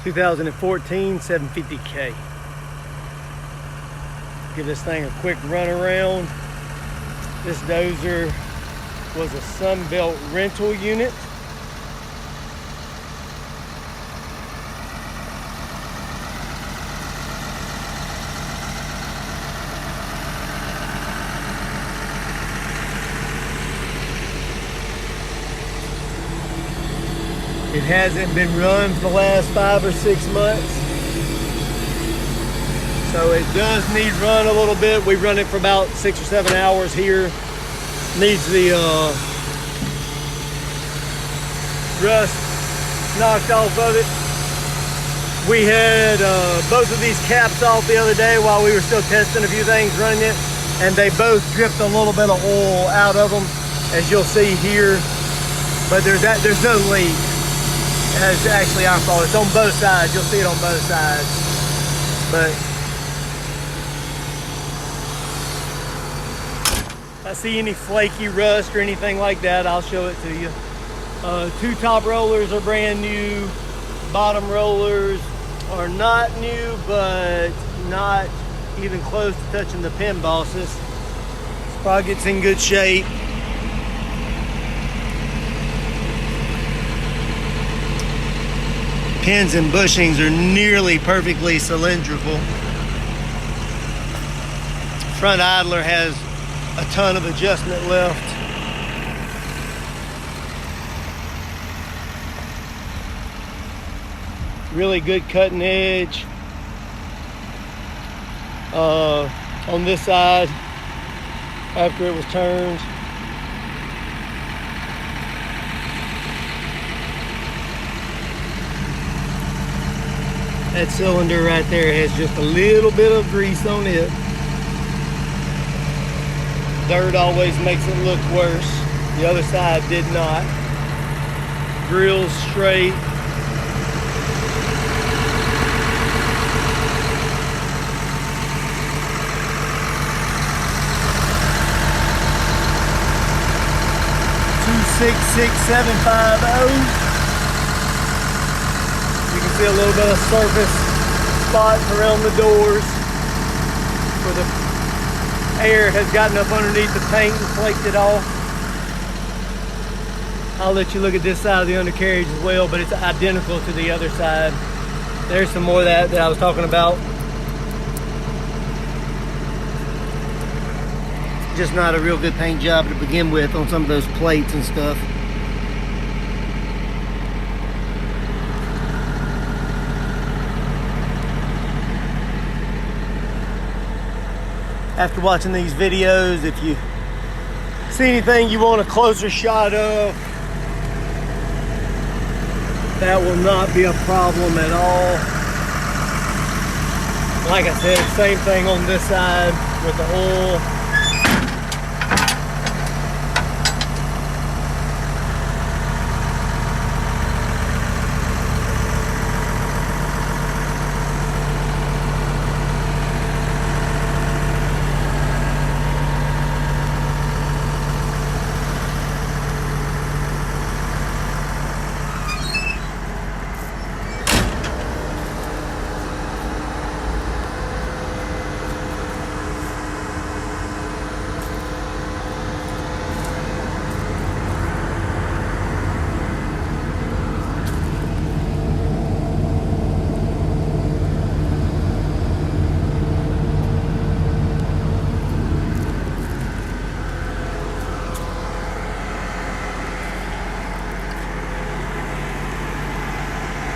2014 750K. Give this thing a quick run around. This dozer was a Sunbelt rental unit. It hasn't been run for the last 5 or 6 months. So it does need run a little bit. We run it for about 6 or 7 hours here. Needs the rust knocked off of it. We had both of these caps off the other day while we were still testing a few things running it, and they both dripped a little bit of oil out of them, as you'll see here. But there's no leak. It's actually our fault. It's on both sides. You'll see it on both sides. But if I see any flaky rust or anything like that, I'll show it to you. 2 top rollers are brand new. Bottom rollers are not new, but not even close to touching the pin bosses. Sprocket's in good shape. Pins and bushings are nearly perfectly cylindrical. Front idler has a ton of adjustment left. Really good cutting edge on this side after it was turned. That cylinder right there has just a little bit of grease on it. Dirt always makes it look worse. The other side did not. Grill's straight. $266,750. You can see a little bit of surface spots around the doors where the air has gotten up underneath the paint and flaked it off. I'll let you look at this side of the undercarriage as well, but it's identical to the other side. There's some more of that I was talking about. Just not a real good paint job to begin with on some of those plates and stuff. After watching these videos, if you see anything you want a closer shot of, that will not be a problem at all. Like I said, same thing on this side with the oil.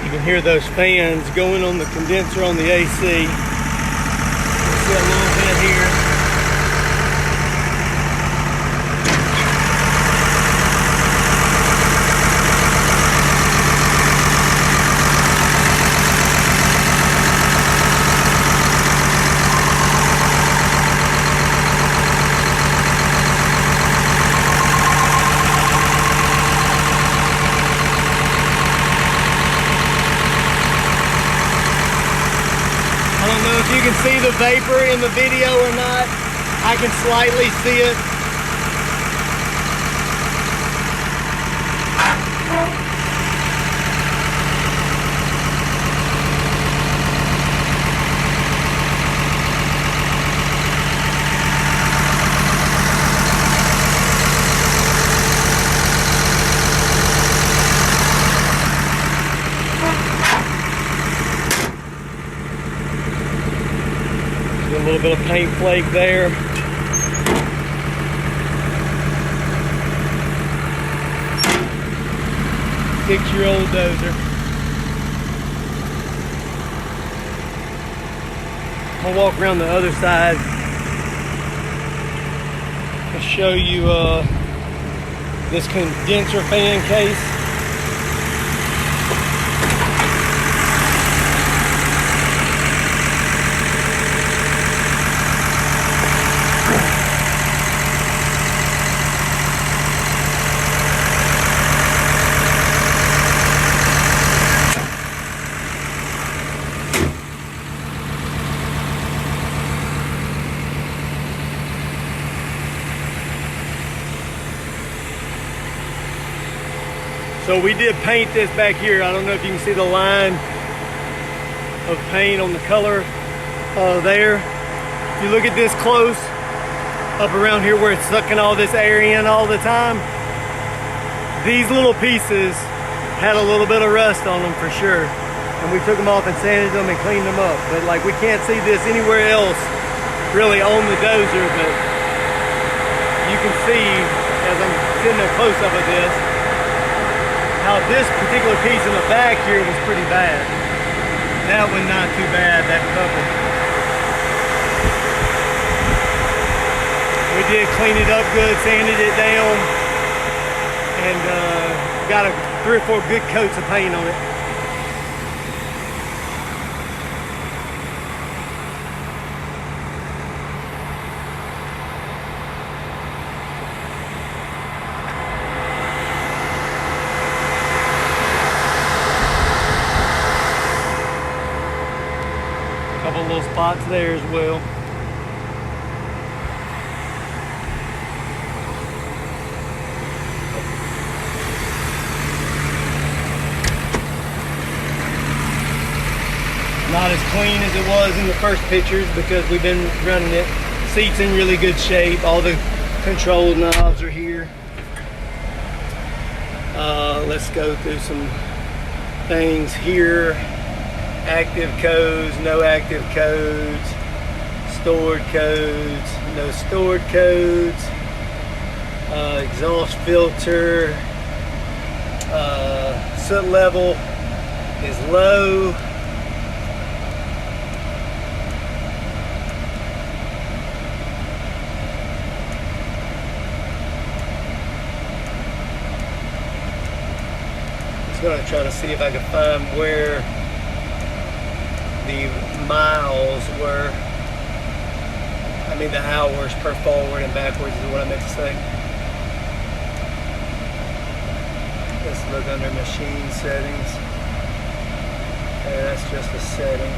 You can hear those fans going on the condenser on the AC. You can see a little bit here. I don't know if you can see the vapor in the video or not. I can slightly see it. little bit of paint flake there. 6-year-old dozer. I'll walk around the other side and show you this condenser fan case. So we did paint this back here. I don't know if you can see the line of paint on the color there. If you look at this close, up around here where it's sucking all this air in all the time, these little pieces had a little bit of rust on them for sure. And we took them off and sanded them and cleaned them up. But like, we can't see this anywhere else really on the dozer, but you can see as I'm sitting there close up of this, how this particular piece in the back here was pretty bad. That one not too bad, that couple. We did clean it up good, sanded it down, and got 3 or 4 good coats of paint on it. Couple little spots there as well. Not as clean as it was in the first pictures because we've been running it. Seat's in really good shape. All the control knobs are here. Let's go through some things here. Active codes, no active codes, stored codes, no stored codes, exhaust filter, soot level is low. I'm going to try to see if I can find where the miles were, I mean the hours per forward and backwards is what I meant to say. Let's look under machine settings. Okay, that's just a setting.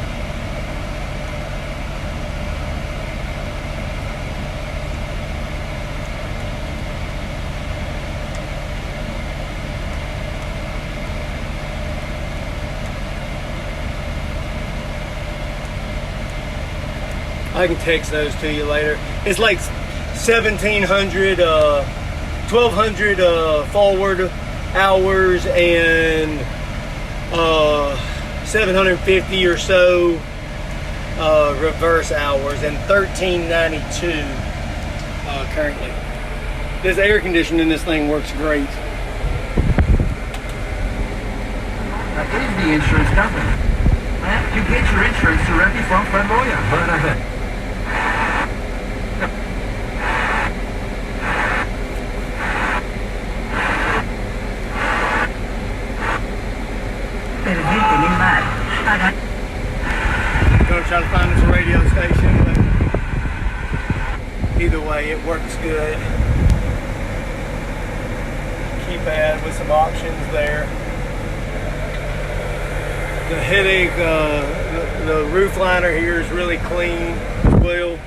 I can text those to you later. It's like 1,700, 1,200 forward hours and 750 or so reverse hours and 1,392 currently. This air conditioning in this thing works great. That is the insurance company. You get your insurance directly from Flamboyant. I'm going to try to find us a radio station, but either way it works good. Keypad with some options there. The headache, the roof liner here is really clean as well.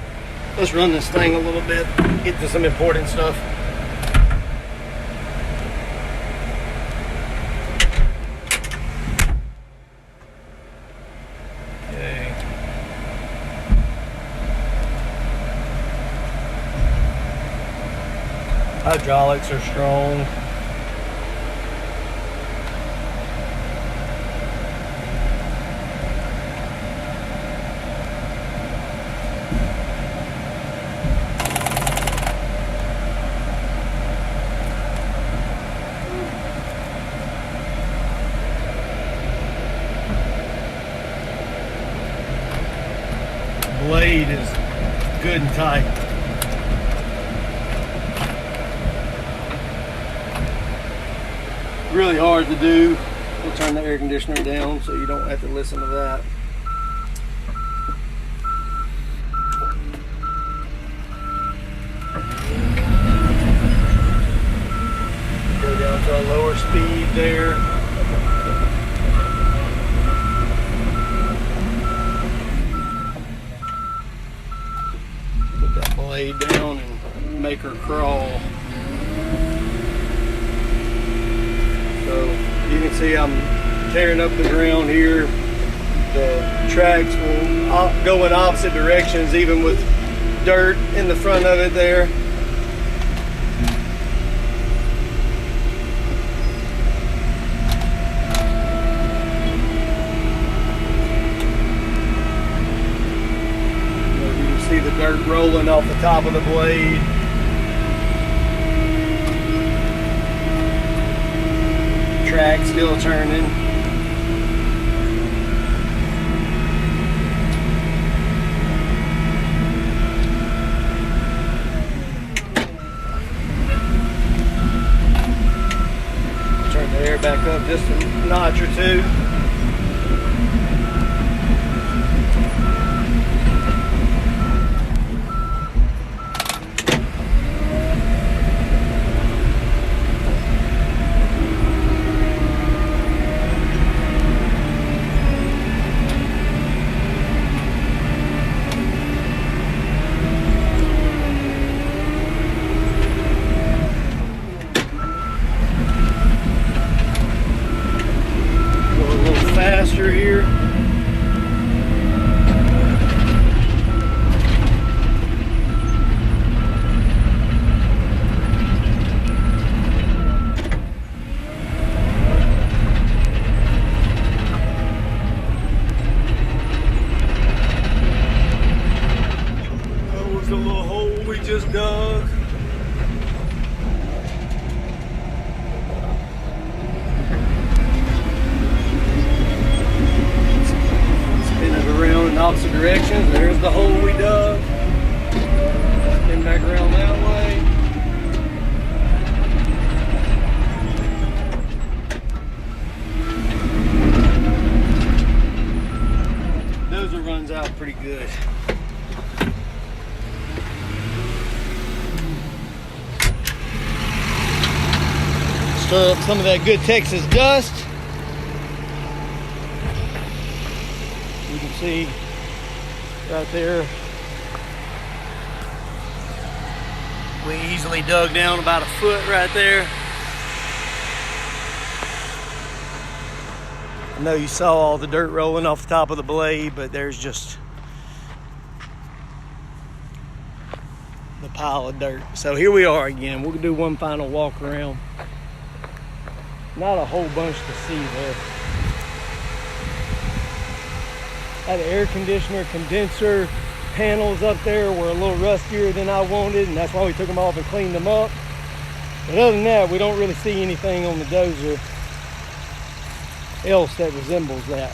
Let's run this thing a little bit, get to some important stuff. Okay. Hydraulics are strong. blade is good and tight. Really hard to do. We'll turn the air conditioner down so you don't have to listen to that. Go down to a lower speed there. Put that blade down and make her crawl. So you can see I'm tearing up the ground here. The tracks will go in opposite directions, even with dirt in the front of it there. You can see the dirt rolling off the top of the blade. Track still turning. Turn the air back up just a notch or two. Faster here. That was the little hole we just dug. Around in opposite directions. There's the hole we dug. Spin back around that way. Dozer runs out pretty good. Stir up some of that good Texas dust. You can see right there, we easily dug down about a foot right there. I know you saw all the dirt rolling off the top of the blade, but there's just the pile of dirt. So here we are again. We'll do one final walk around. Not a whole bunch to see there. Had an air conditioner condenser panels up there were a little rustier than I wanted, and that's why we took them off and cleaned them up. But other than that, we don't really see anything on the dozer else that resembles that.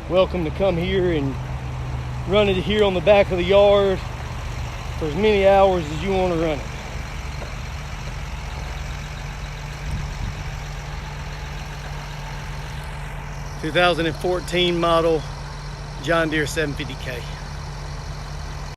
Welcome to come here and run it here on the back of the yard for as many hours as you want to run it. '14 model John Deere 750K.